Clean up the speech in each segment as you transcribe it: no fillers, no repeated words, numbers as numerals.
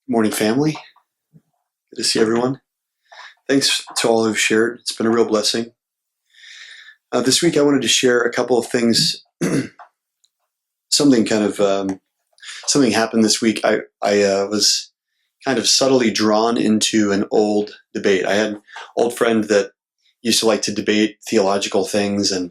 Morning, family. Good to see everyone. Thanks to all who've shared. It's been a real blessing. This week, I wanted to share a couple of things. Something happened this week. I was kind of subtly drawn into an old debate. I had an old friend that used to like to debate theological things or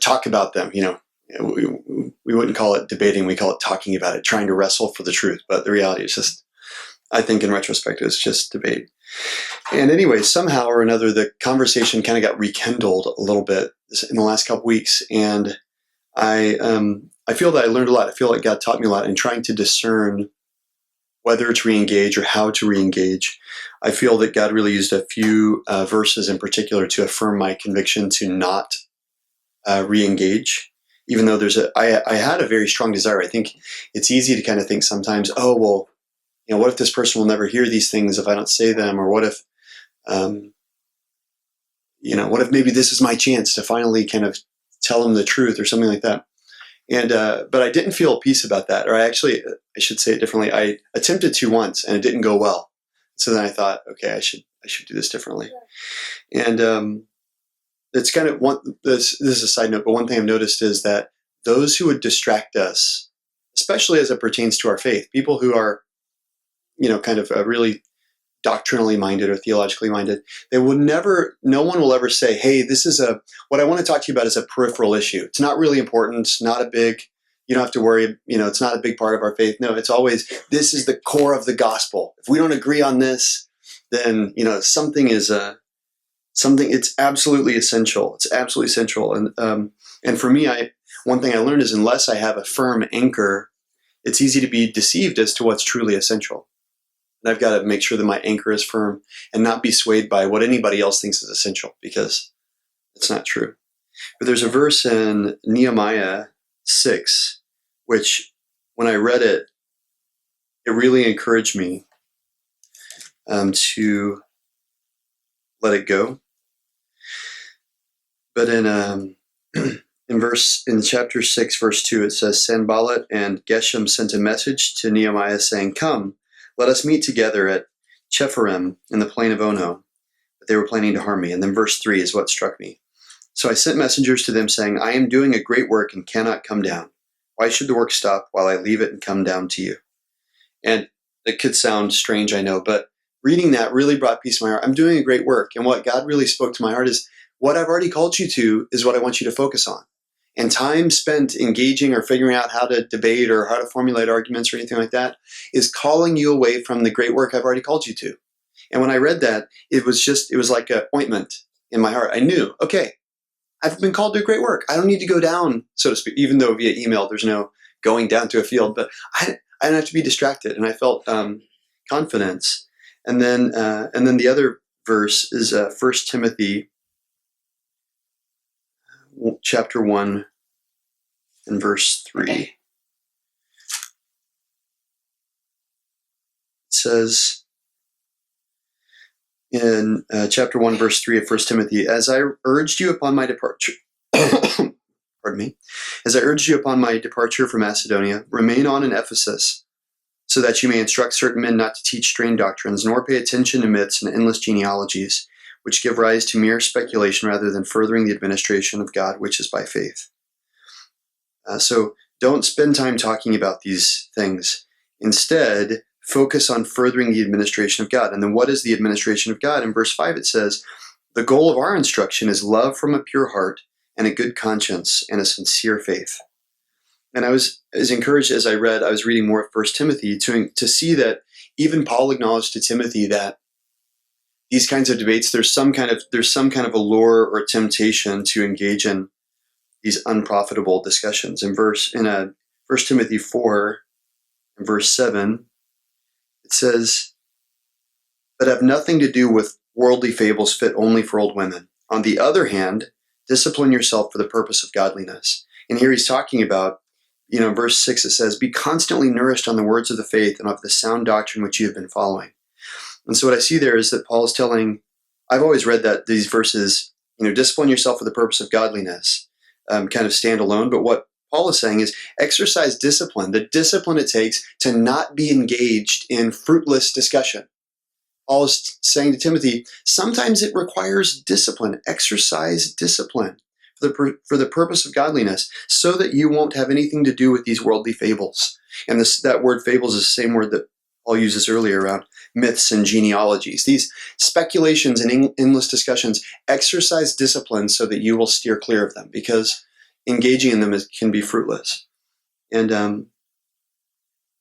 talk about them. We wouldn't call it debating. We call it talking about it, trying to wrestle for the truth. But the reality is just, I think in retrospect, it's just debate. And anyway, somehow or another, the conversation kind of got rekindled a little bit in the last couple weeks. And I feel that I learned a lot. I feel like God taught me a lot in trying to discern whether to re-engage or how to re-engage. I feel that God really used a few verses in particular to affirm my conviction to not re-engage. Even though I had a very strong desire. I think it's easy to kind of think sometimes, oh, well, what if this person will never hear these things if I don't say them? Or what if maybe this is my chance to finally kind of tell them the truth or something like that. And but I didn't feel peace about that. Or I should say it differently. I attempted to once and it didn't go well. So then I thought, okay, I should do this differently. And it's kind of this is a side note, but one thing I've noticed is that those who would distract us, especially as it pertains to our faith, people who are, kind of really doctrinally minded or theologically minded, no one will ever say, hey, what I want to talk to you about is a peripheral issue. It's not really important. It's not you don't have to worry, it's not a big part of our faith. No, it's always, this is the core of the gospel. If we don't agree on this, then, it's absolutely essential. It's absolutely essential. And for me, one thing I learned is unless I have a firm anchor, it's easy to be deceived as to what's truly essential. And I've got to make sure that my anchor is firm and not be swayed by what anybody else thinks is essential, because it's not true. But there's a verse in Nehemiah 6, which when I read it, it really encouraged me to let it go. But in chapter 6, verse 2, it says, Sanballat and Geshem sent a message to Nehemiah saying, come, let us meet together at Chephirim in the plain of Ono. But they were planning to harm me. And then verse 3 is what struck me. So I sent messengers to them saying, I am doing a great work and cannot come down. Why should the work stop while I leave it and come down to you? And it could sound strange, I know, but reading that really brought peace to my heart. I'm doing a great work. And what God really spoke to my heart is, what I've already called you to is what I want you to focus on. And time spent engaging or figuring out how to debate or how to formulate arguments or anything like that is calling you away from the great work I've already called you to. And when I read that, it was like an ointment in my heart. I knew, okay, I've been called to a great work. I don't need to go down, so to speak, even though via email there's no going down to a field, but I don't have to be distracted. And I felt confidence. And then the other verse is 1 Timothy chapter 1 and verse 3. It says in chapter 1, verse 3 of 1 Timothy, as I urged you upon my departure, pardon me, as I urged you upon my departure from Macedonia, remain on in Ephesus, so that you may instruct certain men not to teach strange doctrines, nor pay attention to myths and endless genealogies, which give rise to mere speculation rather than furthering the administration of God, which is by faith. So don't spend time talking about these things. Instead, focus on furthering the administration of God. And then what is the administration of God? In verse 5, it says, the goal of our instruction is love from a pure heart and a good conscience and a sincere faith. And I was as encouraged as I was reading more of 1 Timothy to see that even Paul acknowledged to Timothy that these kinds of debates, there's some kind of allure or temptation to engage in these unprofitable discussions. In 1 Timothy 4, and verse 7, it says, but have nothing to do with worldly fables fit only for old women. On the other hand, discipline yourself for the purpose of godliness. And here he's talking about, in verse 6 it says, be constantly nourished on the words of the faith and of the sound doctrine which you have been following. And so what I see there is that Paul is telling, I've always read that these verses, discipline yourself for the purpose of godliness, kind of stand alone. But what Paul is saying is exercise discipline, the discipline it takes to not be engaged in fruitless discussion. Paul is saying to Timothy, sometimes it requires discipline. Exercise discipline for the purpose of godliness, so that you won't have anything to do with these worldly fables. And that word fables is the same word that Paul uses earlier around myths and genealogies. These speculations and endless discussions, exercise discipline so that you will steer clear of them, because engaging in them can be fruitless. And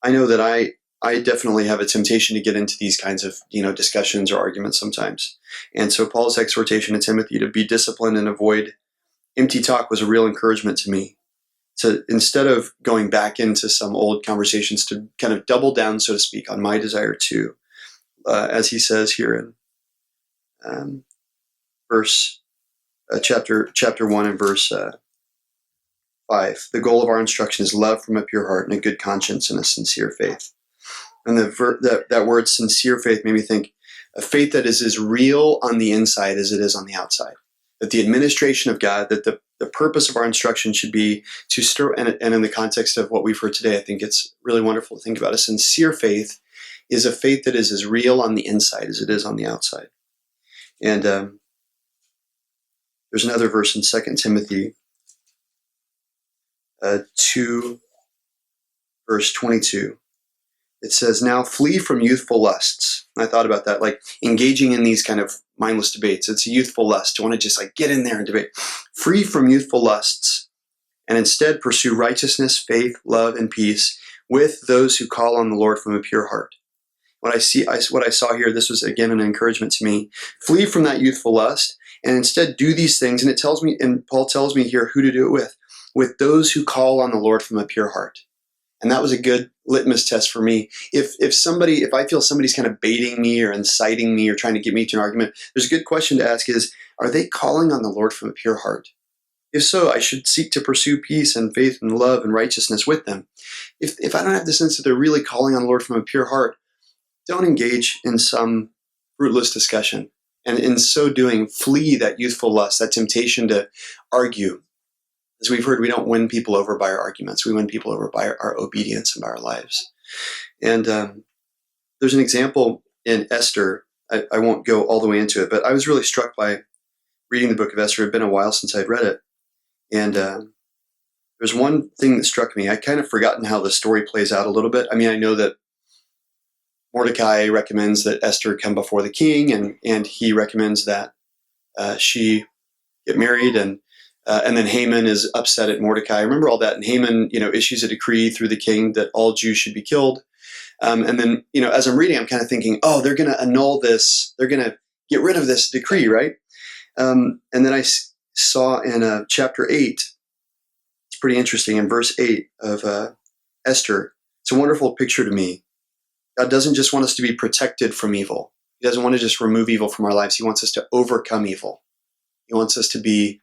I know that I definitely have a temptation to get into these kinds of discussions or arguments sometimes. And so Paul's exhortation to Timothy to be disciplined and avoid empty talk was a real encouragement to me. So instead of going back into some old conversations, to kind of double down, so to speak, on my desire to, as he says here in chapter 1 and verse 5, the goal of our instruction is love from a pure heart and a good conscience and a sincere faith. And that word sincere faith made me think a faith that is as real on the inside as it is on the outside. That the administration of God, that the purpose of our instruction should be to stir, and in the context of what we've heard today, I think it's really wonderful to think about. A sincere faith is a faith that is as real on the inside as it is on the outside. And there's another verse in 2 Timothy 2, verse 22. It says, now flee from youthful lusts. And I thought about that, like engaging in these kind of mindless debates. It's a youthful lust to want to just get in there and debate. Free from youthful lusts, and instead pursue righteousness, faith, love, and peace with those who call on the Lord from a pure heart. What I saw here, this was again an encouragement to me. Flee from that youthful lust, and instead do these things. And Paul tells me here who to do it with those who call on the Lord from a pure heart. And that was a good litmus test for me. If I feel somebody's kind of baiting me or inciting me or trying to get me to an argument, there's a good question to ask is, are they calling on the Lord from a pure heart? If so, I should seek to pursue peace and faith and love and righteousness with them. If I don't have the sense that they're really calling on the Lord from a pure heart, don't engage in some fruitless discussion. And in so doing, flee that youthful lust, that temptation to argue. As we've heard, we don't win people over by our arguments. We win people over by our obedience and by our lives. And there's an example in Esther. I won't go all the way into it, but I was really struck by reading the book of Esther. It had been a while since I'd read it. And there's one thing that struck me. I kind of forgotten how the story plays out a little bit. I mean, I know that Mordecai recommends that Esther come before the king, and he recommends that she get married, and then Haman is upset at Mordecai. I remember all that. And Haman, issues a decree through the king that all Jews should be killed. And then, as I'm reading, I'm kind of thinking, oh, they're going to annul this. They're going to get rid of this decree, right? And then I saw in chapter 8, it's pretty interesting, in verse 8 of Esther, it's a wonderful picture to me. God doesn't just want us to be protected from evil. He doesn't want to just remove evil from our lives. He wants us to overcome evil. He wants us to be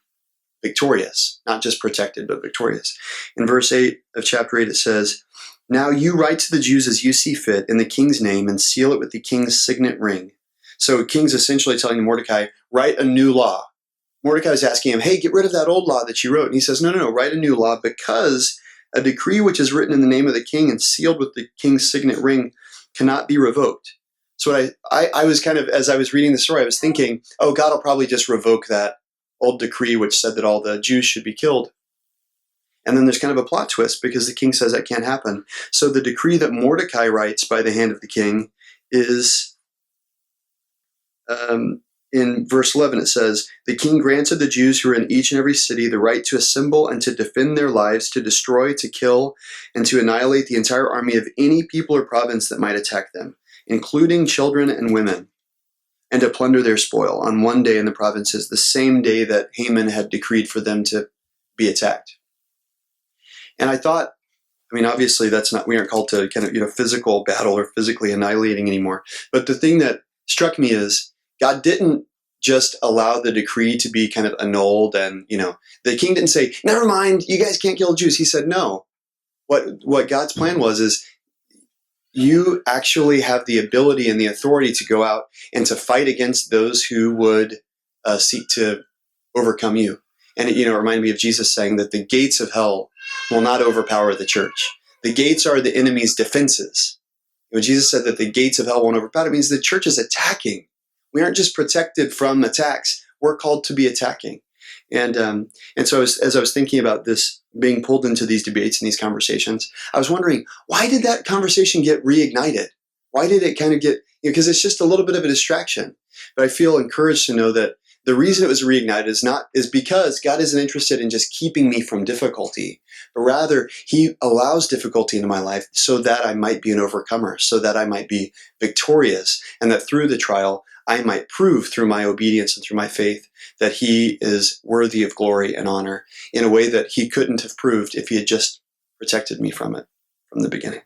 victorious, not just protected, but victorious. In verse 8 of chapter 8, it says, now you write to the Jews as you see fit in the king's name and seal it with the king's signet ring. So the king's essentially telling Mordecai, write a new law. Mordecai is asking him, hey, get rid of that old law that you wrote. And he says, no, write a new law, because a decree which is written in the name of the king and sealed with the king's signet ring cannot be revoked. So I was kind of, as I was reading the story, I was thinking, oh, God will probably just revoke that old decree which said that all the Jews should be killed. And then there's kind of a plot twist, because the king says that can't happen. So the decree that Mordecai writes by the hand of the king is, in verse 11, it says, the king granted the Jews who were in each and every city the right to assemble and to defend their lives, to destroy, to kill, and to annihilate the entire army of any people or province that might attack them, including children and women, and to plunder their spoil on one day in the provinces, the same day that Haman had decreed for them to be attacked. And I thought, obviously we aren't called to kind of, physical battle or physically annihilating anymore. But the thing that struck me is God didn't just allow the decree to be kind of annulled, and, the king didn't say, never mind, you guys can't kill Jews. He said, no. What God's plan is you actually have the ability and the authority to go out and to fight against those who would seek to overcome you. And it reminded me of Jesus saying that the gates of hell will not overpower the church. The gates are the enemy's defenses. When Jesus said that the gates of hell won't overpower, it means the church is attacking. We aren't just protected from attacks. We're called to be attacking. And so as I was thinking about this, being pulled into these debates and these conversations, I was wondering, why did that conversation get reignited? Why did it kind of get, because it's just a little bit of a distraction. But I feel encouraged to know that the reason it was reignited is because God isn't interested in just keeping me from difficulty, but rather he allows difficulty into my life so that I might be an overcomer, so that I might be victorious, and that through the trial, I might prove through my obedience and through my faith that he is worthy of glory and honor in a way that he couldn't have proved if he had just protected me from it from the beginning.